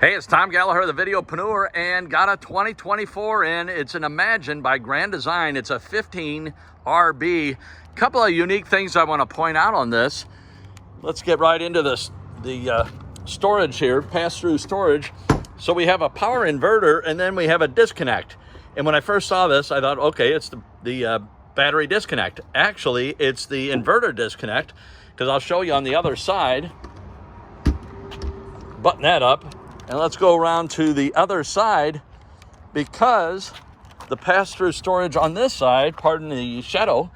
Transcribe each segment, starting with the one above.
Hey, it's Tom Gallagher, the Videopreneur, and got a 2024 in. It's an Imagine by Grand Design. It's a 15 RB. Couple of unique things I want to point out on this. Let's get right into this. The storage here, pass-through storage. So we have a power inverter, and then we have a disconnect. And when I first saw this, I thought, okay, it's the battery disconnect. Actually, it's the inverter disconnect, because I'll show you on the other side. Button that up. And let's go around to the other side, because the pass-through storage on this side, pardon the shadow,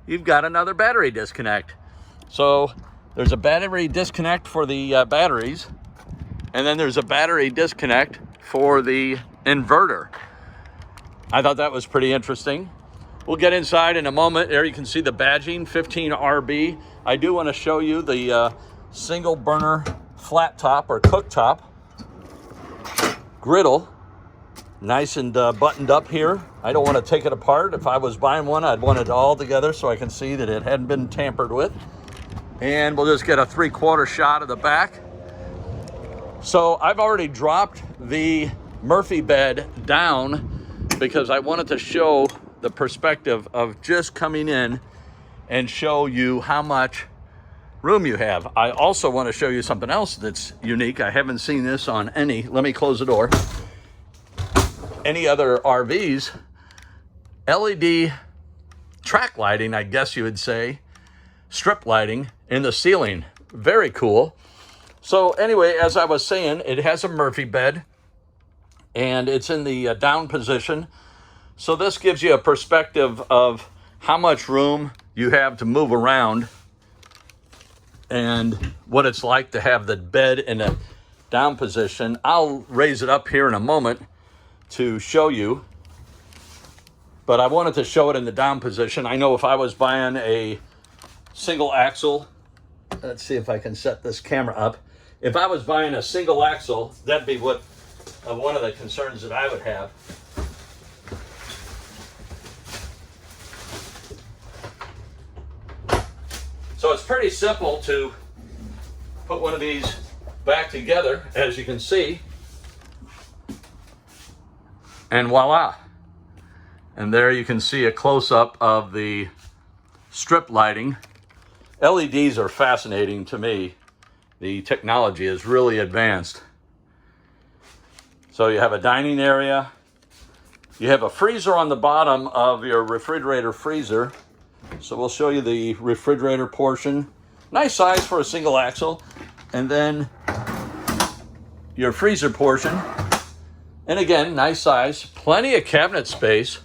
you've got another battery disconnect. So there's a battery disconnect for the batteries, and then there's a battery disconnect for the inverter. I thought that was pretty interesting. We'll get inside in a moment. There you can see the badging, 15 RB. I do want to show you the single burner flat top or cooktop griddle, nice and buttoned up here. I don't want to take it apart. If I was buying one, I'd want it all together so I can see that it hadn't been tampered with. And we'll just get a 3/4 shot of the back. So I've already dropped the Murphy bed down because I wanted to show the perspective of just coming in and show you how much room you have. I also want to show you something else that's unique. I haven't seen this on any, let me close the door, any other RVs. LED track lighting, I guess you would say, strip lighting in the ceiling. Very cool. So anyway, as I was saying, it has a Murphy bed and it's in the down position. So this gives you a perspective of how much room you have to move around and what it's like to have the bed in a down position. I'll raise it up here in a moment to show you, but I wanted to show it in the down position. I know if I was buying a single axle, let's see if I can set this camera up. If I was buying a single axle, that'd be what one of the concerns that I would have. So it's pretty simple to put one of these back together, as you can see, and voila. And there you can see a close-up of the strip lighting. LEDs are fascinating to me. The technology is really advanced. So you have a dining area. You have a freezer on the bottom of your refrigerator freezer. So we'll show you the refrigerator portion. Nice size for a single axle. And then your freezer portion. And again, nice size. Plenty of cabinet space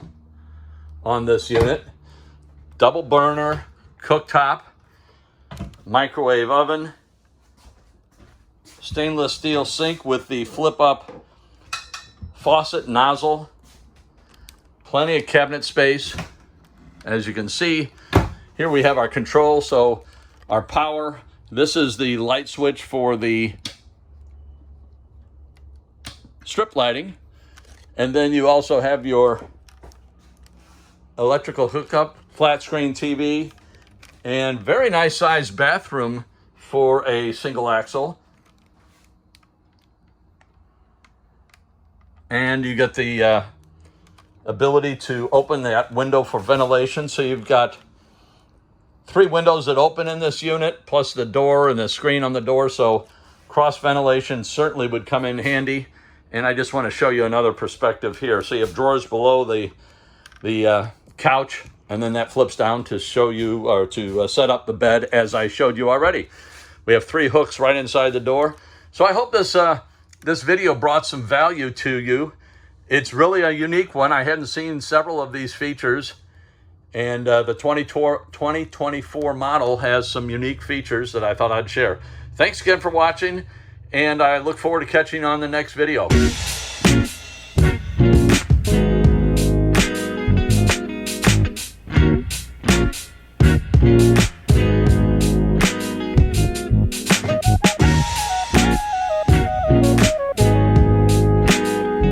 on this unit. Double burner, cooktop, microwave oven, stainless steel sink with the flip up faucet nozzle. Plenty of cabinet space. As you can see, here we have our control, so our power. This is the light switch for the strip lighting. And then you also have your electrical hookup, flat screen TV, and very nice sized bathroom for a single axle. And you get the ability to open that window for ventilation. So you've got 3 windows that open in this unit, plus the door and the screen on the door. So cross ventilation certainly would come in handy. And I just want to show you another perspective here. So you have drawers below the couch, and then that flips down to show you, or to set up the bed as I showed you already. We have 3 hooks right inside the door. So I hope this video brought some value to you. It's really a unique one. I hadn't seen several of these features, and the 2024 model has some unique features that I thought I'd share. Thanks again for watching, and I look forward to catching you on the next video.